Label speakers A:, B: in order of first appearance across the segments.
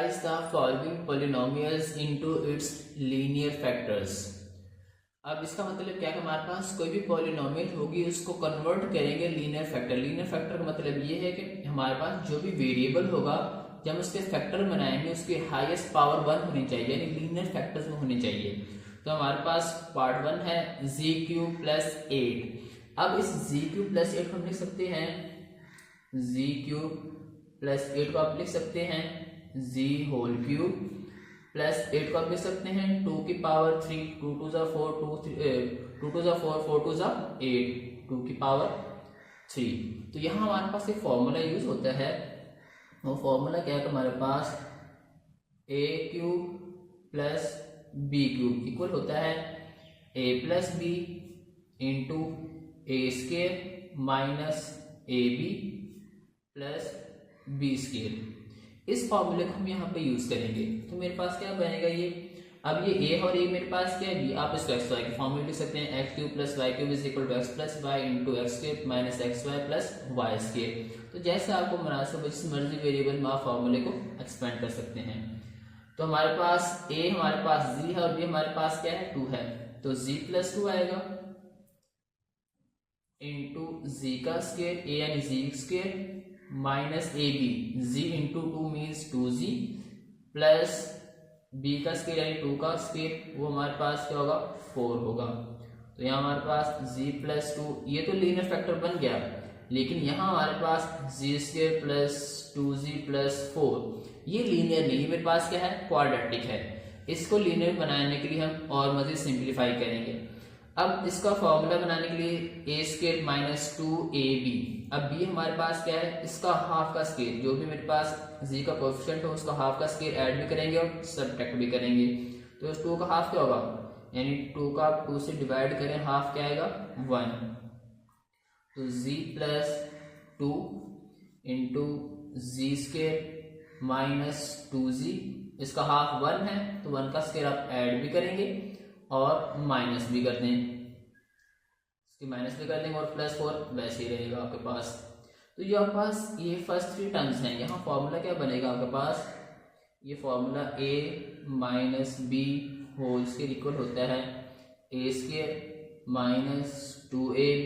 A: Factorise the following polynomials into its linear factors. अब इसका मतलब क्या है, हमारे पास कोई भी पॉलिनोमियल होगी उसको कन्वर्ट करेंगे लीनियर फैक्टर। लीनियर फैक्टर का मतलब ये है कि हमारे पास जो भी वेरिएबल होगा जब उसके फैक्टर बनाएंगे उसकी हाईएस्ट पावर 1 होनी चाहिए, यानी लीनियर फैक्टर्स में होनी चाहिए। तो हमारे पास पार्ट 1 है z³ प्लस 8। अब इस z³ प्लस 8 को हम लिख सकते हैं z³ प्लस 8 को आप लिख सकते हैं z³ प्लस 8 को आप लिख सकते हैं 2 की पावर 3, 2 2 जा 4, 2 2 जा 4, 4 2 जा 8, 2 की पावर 3। तो यहाँ हमारे पास एक फॉर्मूला यूज होता है, वो फॉर्मूला क्या है, हमारे पास a³ प्लस b³ इक्वल होता है a plus B into a² minus ab plus b²। इस फॉर्मूले को हम यहाँ पे यूज करेंगे तो मेरे पास क्या बनेगा ये, अब ये a और a मेरे पास क्या है, आप इसको एक्स वाई के फॉर्मूले लिख सकते हैं x³ plus y³ is equal to x plus y into x² minus xy plus y²। तो जैसे आपको मुनासिब जिस मर्जी वेरिएबल में आप फॉर्मूले को एक्सपेंड कर सकते हैं। तो हमारे पास a हमारे पास z है और b हमारे पास क्या है 2 है, तो z प्लस 2 आएगा इंटू z का स्क्वायर a यानी z square minus a b, z into 2 means 2z plus b का स्क्वायर यानी 2 का स्क्वायर, वो हमारे पास क्या होगा 4 होगा। तो यहाँ हमारे पास z प्लस 2, ये तो लीनियर फैक्टर बन गया, लेकिन यहाँ हमारे पास z square plus 2z plus 4 ये लीनियर नहीं, मेरे पास क्या है क्वाड्रेटिक है। इसको लीनियर बनाने के लिए हम और मजीद सिंप्लीफाई करेंगे। अब इसका फॉर्मूला बनाने के लिए a² माइनस 2ab, अब b हमारे पास क्या है, इसका हाफ का स्क्वायर, जो भी मेरे पास z का कोएफिशिएंट हो उसका हाफ का स्क्वायर ऐड भी करेंगे और सब्ट्रैक्ट भी करेंगे। तो इस 2 का हाफ क्या होगा, यानी 2 का 2 से डिवाइड करें हाफ क्या आएगा 1, तो z plus 2 into z² minus 2z, इसका हाफ 1 है तो 1 का स्क्वायर आप ऐड भी करेंगे और माइनस भी कर दें, इसकी माइनस भी कर देंगे और प्लस 4 वैसे ही रहेगा आपके पास। तो ये आपके पास ये फर्स्ट 3 टर्म्स हैं। यहाँ फॉर्मूला क्या बनेगा आपके पास, ये formula a minus b whole square equal होता है a² minus 2ab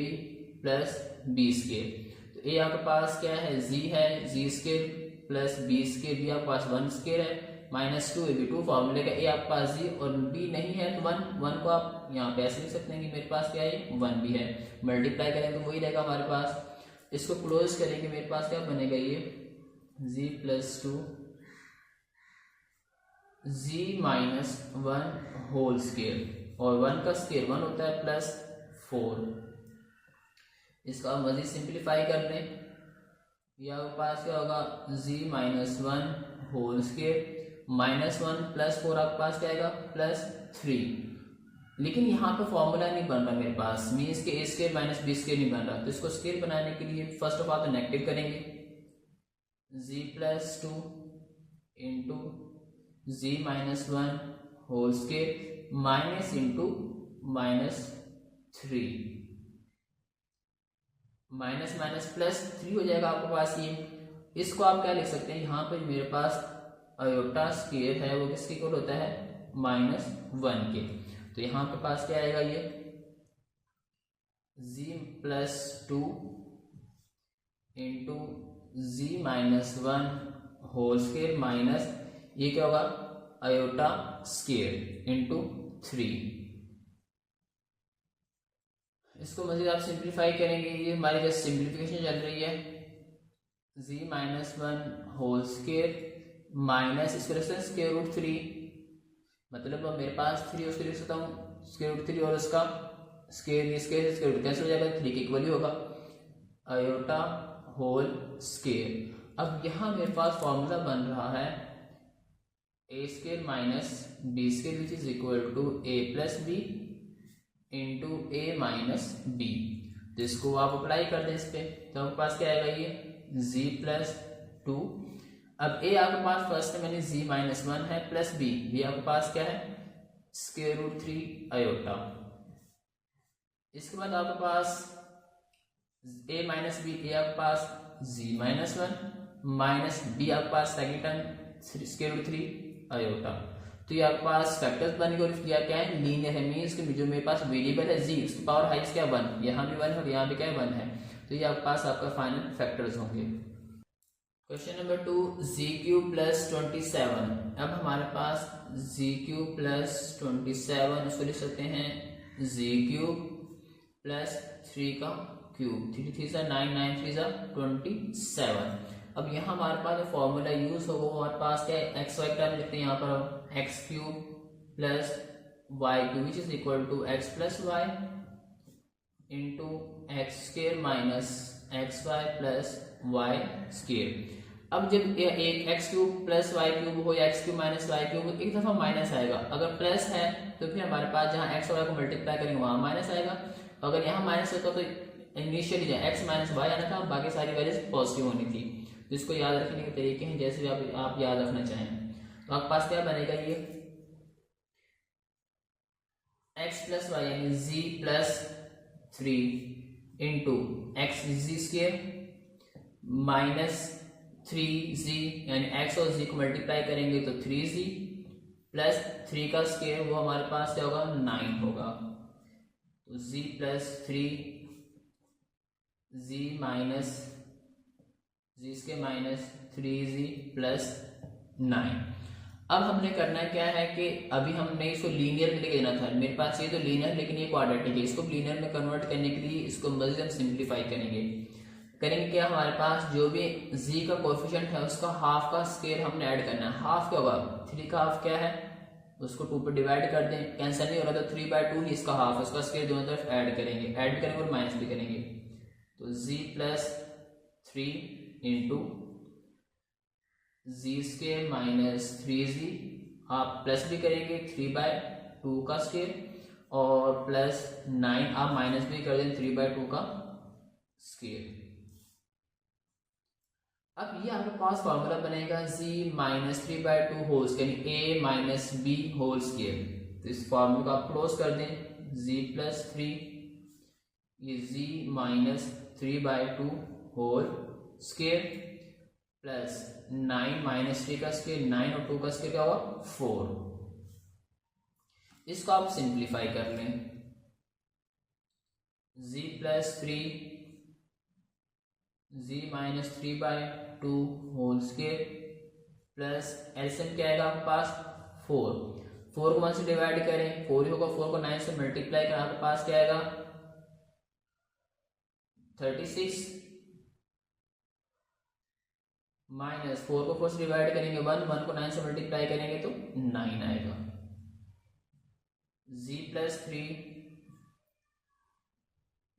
A: plus b²। तो a आपके पास क्या है z है, z² प्लस b² भी आपके पास 1² है माइनस 2ab, 2 फॉर्मूले का a आपके पास z और b नहीं है तो 1 को आप यहाँ पे ऐसे लिख सकते हैं कि मेरे पास क्या है 1 भी है, मल्टीप्लाई करेंगे तो वही रहेगा हमारे पास। इसको क्लोज करेंगे मेरे पास क्या बनेगा ये z plus 2 z minus 1 whole square और 1 का स्क्वायर 1 होता है प्लस 4। इसको आप मजीद सिंप्लीफाई कर लें, ये आपके पास क्या होगा z minus 1 whole square minus 1 plus 4 आपके पास क्या आएगा प्लस 3। लेकिन यहाँ पे फॉर्मूला नहीं बन रहा मेरे पास, मीन्स के a² माइनस b² नहीं बन रहा, तो इसको स्केल बनाने के लिए फर्स्ट ऑफ ऑल तो नेगेटिव करेंगे, z plus 2 into z minus 1 whole square minus into minus 3, minus minus plus 3 हो जाएगा आपके पास ये। इसको आप क्या लिख सकते हैं, यहाँ पे मेरे पास आयोटा स्क्वायर है वो किसके इक्वल होता है माइनस 1 के, तो यहाँ पे पास क्या आएगा ये z plus 2 into z minus 1 whole square minus ये क्या होगा आयोटा स्क्वायर इंटू 3। इसको मजीद आप सिंप्लीफाई करेंगे, ये हमारी जस्ट सिंप्लीफिकेशन चल रही है, z minus 1 whole square minus इसको स्क्वायर रूट 3, मतलब अब मेरे पास 3 उसको लिख सकता हूँ स्क्वायर रूट 3 और उसका स्क्वायर रूट कैंसिल हो जाएगा, 3 के इक्वल ही होगा आयोटा होल स्क्वायर। अब यहाँ मेरे पास फॉर्मूला बन रहा है a² minus b² which is equal to a plus B into a minus b. तो इसको आप अप्लाई कर दें इस पे, तो आपके पास क्या आएगा ये z प्लस 2, अब a आपके पास फर्स्ट में z माइनस 1 है प्लस b आपके पास क्या है स्क्वायर रूट 3 आयोटा। इसके बाद आपके पास a माइनस बी, a आपके पास z माइनस 1 माइनस b आपके पास second term square root 3 iota. तो ये आपके पास फैक्टर्स बन गए और क्या क्या है, लीनियर है, मीन्स कि जो मेरे पास वेरिएबल है जी, उसकी पावर हाइस्ट क्या 1, यहाँ भी 1 है और यहाँ भी क्या 1 है। तो ये आपके पास आपका फाइनल फैक्टर्स होंगे। क्वेश्चन नंबर 2, जी क्यूब प्लस 27। अब हमारे पास जी क्यूब प्लस 27, उसको लिख सकते हैं जी क्यूब प्लस 3 का क्यूब, 3 3 सा 9, 9 3 सा 27। अब यहाँ हमारे पास जो फॉर्मूला यूज होगा वो हमारे पास क्या है, एक्स वाई टर्म लिखते हैं यहाँ पर हम, x cube plus y cube which is equal to x plus y into x square minus x y plus y square. अब जब एक x cube plus y cube हो या x cube minus y cube, एक दफा minus आएगा, अगर plus है तो फिर हमारे पास जहाँ एक्स और वाई को मल्टीप्लाई करेंगे वहां माइनस आएगा, अगर यहाँ माइनस होता तो इनिशियली एक्स माइनस वाई आना था, बाकी सारी वैल्यूज पॉजिटिव होनी थी। तो इसको याद रखने के तरीके हैं जैसे भी आप याद रखना चाहें। तो आपके पास क्या बनेगा, ये एक्स प्लस वाई यानी जी प्लस 3 इंटू एक्स जी स्क्वायर माइनस 3z यानी x और z को मल्टीप्लाई करेंगे तो 3z प्लस 3 का स्क्वायर, वो हमारे पास क्या होगा 9 होगा। तो z plus 3z minus z square minus 3z plus 9। अब हमने करना क्या है कि अभी हमने इसको लीनियर में लेके जाना था, मेरे पास ये तो लीनियर लेकिन ये क्वाड्रेटिक है, इसको लीनियर में कन्वर्ट करने के लिए इसको मजीद हम सिंप्लीफाई करेंगे क्या, हमारे पास जो भी z का कोएफिशिएंट है उसका हाफ का स्क्वायर हमने ऐड करना है। हाफ क्या होगा, 3 का हाफ क्या है, उसको 2 पे डिवाइड कर दें, कैंसिल नहीं हो रहा तो 3/2 ही इसका हाफ, उसका स्क्वायर दोनों तरफ ऐड करेंगे और माइनस भी करेंगे। तो z प्लस 3 इंटू जी स्क्वायर माइनस 3z, आप प्लस भी करेंगे 3/2 का स्क्वायर और प्लस 9 आप माइनस भी कर दें 3/2 का स्क्वायर। अब ये आपके पास फॉर्मूला बनेगा z माइनस 3/2 होल स्क्वायर यानी a minus b whole square. तो इस फॉर्मूले को आप क्लोज कर दें, z प्लस 3 ये z minus 3/2 whole square plus 9 minus 3 का स्क्वायर, 9 और 2 का स्क्वायर क्या होगा 4। इसको आप सिंप्लीफाई कर लें, z plus 3 z minus 3/2 whole square plus LCM क्या आएगा आपके पास 4 को 1 से डिवाइड करें 4 ही होगा, 4 को 9 से मल्टीप्लाई करें आपके पास क्या आएगा 36 माइनस 4 को 4 से डिवाइड करेंगे 1 को 9 से मल्टीप्लाई करेंगे तो 9 आएगा। z plus 3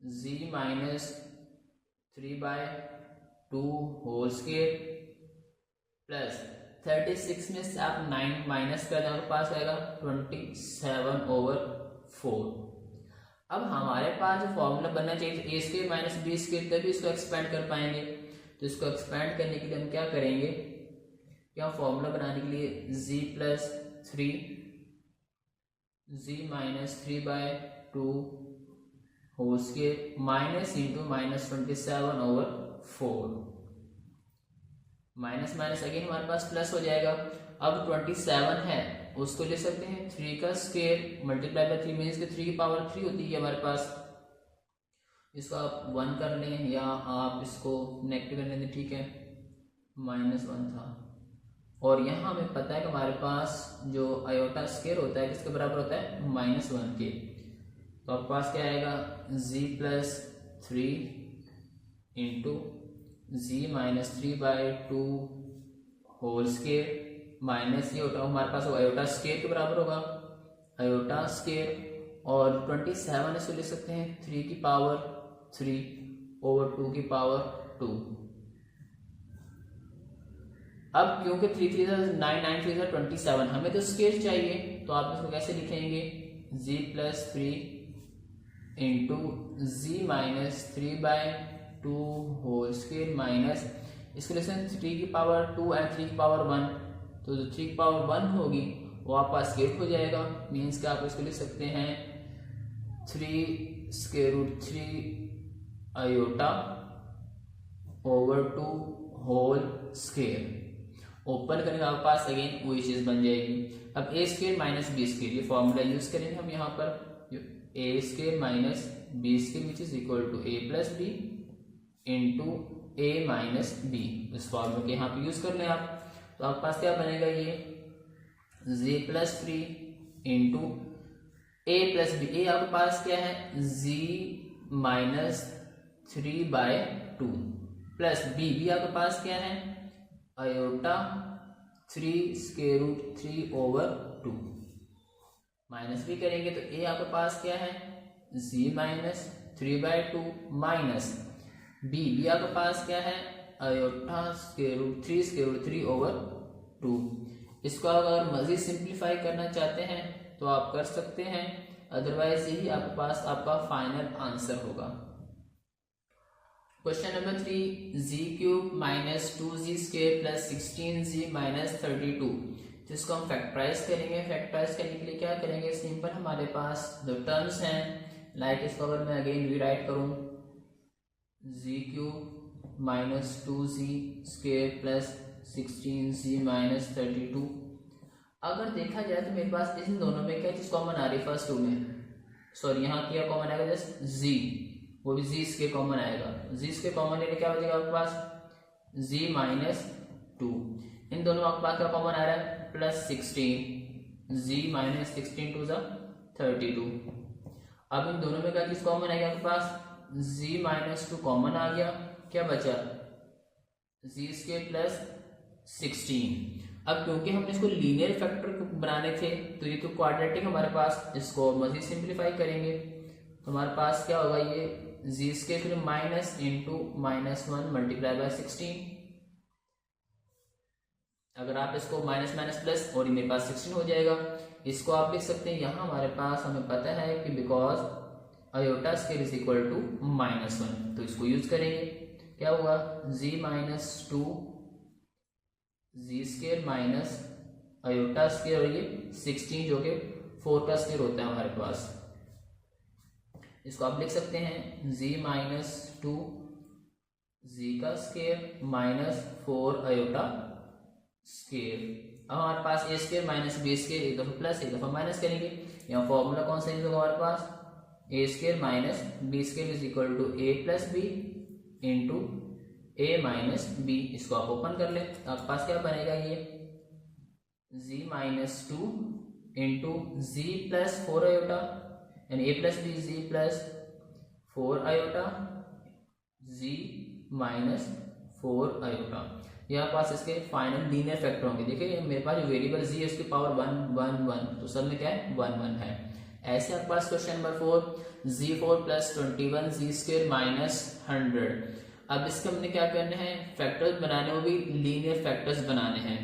A: z minus 3/2 whole square plus 36 में से आप 9 माइनस कर दें आपके पास आएगा 27/4। अब हमारे पास जो फॉर्मूला बनना चाहिए ए स्क्वायर माइनस बी स्क्वायर, तभी इसको एक्सपेंड कर पाएंगे। तो इसको एक्सपेंड करने के लिए हम क्या करेंगे, क्या फॉर्मूला बनाने के लिए z plus 3 z minus 3/2 whole square minus into minus 27/4, minus minus again हमारे पास प्लस हो जाएगा। अब 27 है उसको ले सकते हैं 3 का स्क्वायर मल्टीप्लाई बाय 3 मीन्स के 3 की पावर 3 होती है हमारे पास, इसको आप 1 कर लें या आप इसको नेगेटिव कर लें, ठीक है -1 था। और यहाँ हमें पता है कि हमारे पास जो आयोटा स्क्वायर होता है किसके बराबर होता है -1 के। तो आपके पास क्या आएगा z plus 3 into z minus 3/2 whole square minus ये होता है हमारे पास आयोटा स्क्वायर के बराबर होगा, आयोटा स्क्वायर और 27 इसको लिख सकते हैं 3 की पावर 3/2 की पावर 2। अब क्योंकि 3 3 9 9 3 27 हमें तो स्क्वायर चाहिए, तो आप इसको कैसे लिखेंगे z plus 3 into z minus 3/2 whole square minus इसको लिखते हैं 3 की पावर 2 एंड 3 की पावर 1, तो जो 3 की पावर 1 होगी वो आपका स्क्वायर हो जाएगा, मीन्स कि आप इसको लिख सकते हैं 3 स्क्वायर रूट 3 आयोटा/2 होल स्क्वायर। ओपन करेंगे आपके पास अगेन वही चीज बन जाएगी। अब A square minus B square ये फॉर्मूला यूज करेंगे हम यहाँ पर, A square minus B square which is equal to A plus B into A minus B. इस फॉर्मूला के यहाँ पे यूज कर लें आप, तो आपके पास क्या बनेगा, ये z प्लस 3 इंटू ए प्लस बी। ए आपके पास क्या है, z माइनस 3/2 प्लस बी आपके पास क्या है, आयोटा 3 स्क्वायर रूट 3/2 माइनस भी करेंगे तो ए आपके पास क्या है, z माइनस 3/2 माइनस बी आपके पास क्या है, आयोटा स्क्वायर रूट 3/3/2। इसको अगर मजीद सिंप्लीफाई करना चाहते हैं तो आप कर सकते हैं, अदरवाइज यही आपके पास आपका फाइनल आंसर होगा। Question number 3, z cube minus 2z square plus 16z minus 32, जिसको हम फैक्टराइज करेंगे। फैक्टराइज करने के लिए क्या करेंगे, सिंपल हमारे पास दो टर्म्स हैं, लाइक इसको अगर मैं अगेन रीराइट करूं, z cube minus 2z square plus 16z minus 32। अगर देखा जाए तो मेरे पास इन दोनों में क्या चीज कॉमन आ रही है, फर्स्ट टू में, सॉरी यहाँ क्या कॉमन आएगा, जस्ट z, वो भी z इसके कॉमन आएगा। z इसके कॉमन लेने क्या बचेगा आपके पास, z माइनस 2। इन दोनों आपके पास क्या कॉमन आ रहा है, प्लस 16, z माइनस 16 टू ज़ा 32। अब इन दोनों में क्या चीज कॉमन आएगी आपके पास, z माइनस 2 कॉमन आ गया, क्या बचा, z स्क्वायर प्लस 16। अब क्योंकि हमने इसको लीनियर फैक्टर बनाने थे तो ये तो क्वाड्रेटिक हमारे पास, इसको मजीद सिंप्लीफाई करेंगे तो हमारे पास क्या होगा, ये z स्क्वायर फिर माइनस इंटू -1 मल्टीप्लाई बाय 16। अगर आप इसको माइनस माइनस प्लस और मेरे पास 16 हो जाएगा। इसको आप लिख सकते हैं यहाँ हमारे पास, हमें पता है कि because iota square is equal to -1, तो इसको यूज करेंगे। क्या हुआ, z minus 2 z square minus iota square और ये 16 जो कि 4 का स्क्वायर होता है हमारे पास। इसको आप लिख सकते हैं z माइनस 2 z का स्क्वायर माइनस 4 आयोटा स्क्वायर। अब हमारे पास A square minus B square, एक दफा प्लस एक दफा माइनस करेंगे। यहाँ फॉर्मूला कौन सा यूज होगा हमारे पास, A square minus B square is equal to A plus B into A minus B. इसको आप ओपन कर ले, आपके पास क्या बनेगा, ये z minus 2 into z plus 4 iota, यानी A plus B z plus 4 iota z minus 4 iota. यहाँ पास इसके फाइनल लीनियर फैक्टर होंगे। देखिए मेरे पास जो वेरिएबल z है उसकी पावर 1 1 1, तो सब में क्या है 1 1 है। ऐसे आपके पास question number 4, z4 plus 21 z square minus 100। अब इसके हमने क्या करना है, फैक्टर्स बनाने, वो भी लीनियर फैक्टर्स बनाने हैं।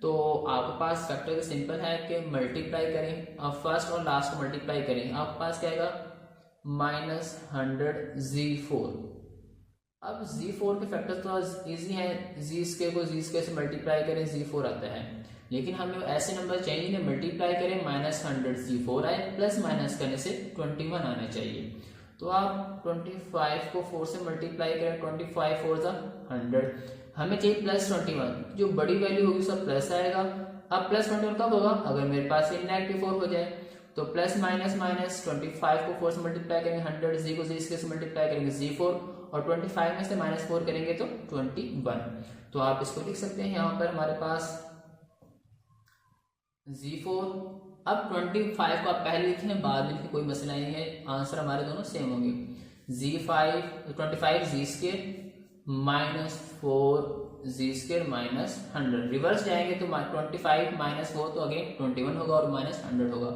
A: तो आपके पास फैक्टर सिंपल है कि मल्टीप्लाई करें, अब फर्स्ट और लास्ट को मल्टीप्लाई करें, आपके पास क्या आएगा -100 z4। अब z4 के फैक्टर्स तो इजी है, z स्क्वायर को z स्क्वायर से मल्टीप्लाई करें z4 आता है, लेकिन हमें ऐसे नंबर चाहिए जिन्हें मल्टीप्लाई करें -100 z4 आए, प्लस माइनस करने से 21 आना चाहिए। तो आप 25 को 4 से मल्टीप्लाई करें, 25 4 ज़ा 100, हमें चाहिए प्लस 21, जो बड़ी वैल्यू होगी सब प्लस आएगा। अब प्लस 21 कब होगा, अगर मेरे पास ये नेगेटिव 4 हो जाए, तो प्लस माइनस माइनस 25 को 4 से मल्टीप्लाई करेंगे 100, z को z से मल्टीप्लाई करेंगे z4, और 25 में से -4 करेंगे तो 21। तो आप इसको लिख सकते हैं यहाँ पर हमारे पास z4। अब 25 को आप पहले लिखें, बाद में लिखें, कोई मसला नहीं है, आंसर हमारे दोनों सेम होंगे। z5 z square minus 4 z square minus 100, reverse जाएंगे तो 25 माइनस 4 तो अगेन 21 होगा और माइनस 100 होगा।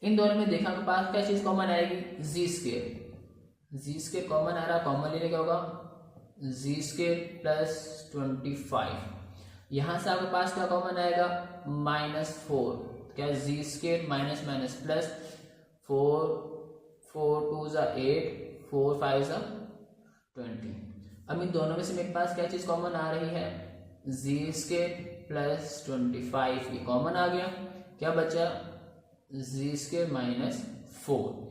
A: इन दोनों में देखा के पास क्या चीज कॉमन आएगी, z स्क्वायर कॉमन आ रहा, कॉमन लेने का होगा z स्क्वायर प्लस 25। यहां से आपके पास क्या कॉमन आएगा, -4, क्या z square minus minus plus 4 2 ज़ा 8 4 5 ज़ा 20। अब इन दोनों में से मेरे पास क्या चीज कॉमन आ रही है, z स्क्वायर प्लस 25, ये कॉमन आ गया, क्या बचा z स्क्वायर माइनस 4।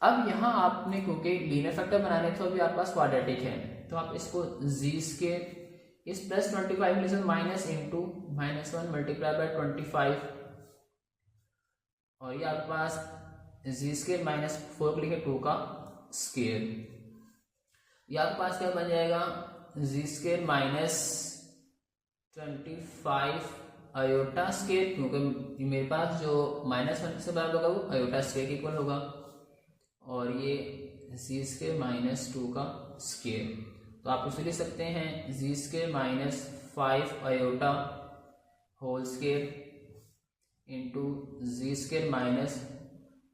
A: अब यहाँ आपने क्योंकि लीनियर फैक्टर बनाने थे, अभी आपके पास क्वाड्रेटिक है, तो आप इसको z स्क्वायर इस प्लस 25 में से माइनस इंटू -1 मल्टीप्लाई बाय 25 और ये आपके पास जी स्केयर माइनस 4 को लिखे 2 का स्केयर। ये आपके पास क्या बन जाएगा जी स्केयर माइनस 25 अयोटा स्केयर, क्योंकि मेरे पास जो -1 से बराबर होगा वो अयोटा स्केयर के इक्वल होगा, और ये जी स्केयर माइनस 2 का स्केयर। तो आप इसे लिख सकते हैं Z square minus 5 iota whole square into Z square minus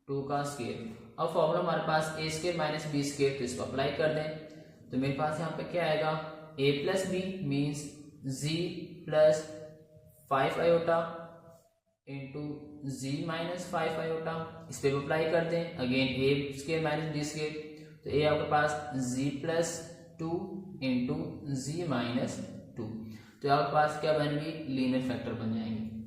A: 2 का स्केयर। अब फॉर्मूला हमारे पास A square minus B square, तो इसको अप्लाई कर दें। तो मेरे पास यहाँ पे क्या आएगा a plus b means g plus 5 iota into g minus 5 iota, इस पे अप्लाई कर दें। Again a square minus B square, तो ए आपके पास g plus 2 into g minus 2, तो आपके पास क्या बनेंगी लीनियर फैक्टर बन जाएंगे।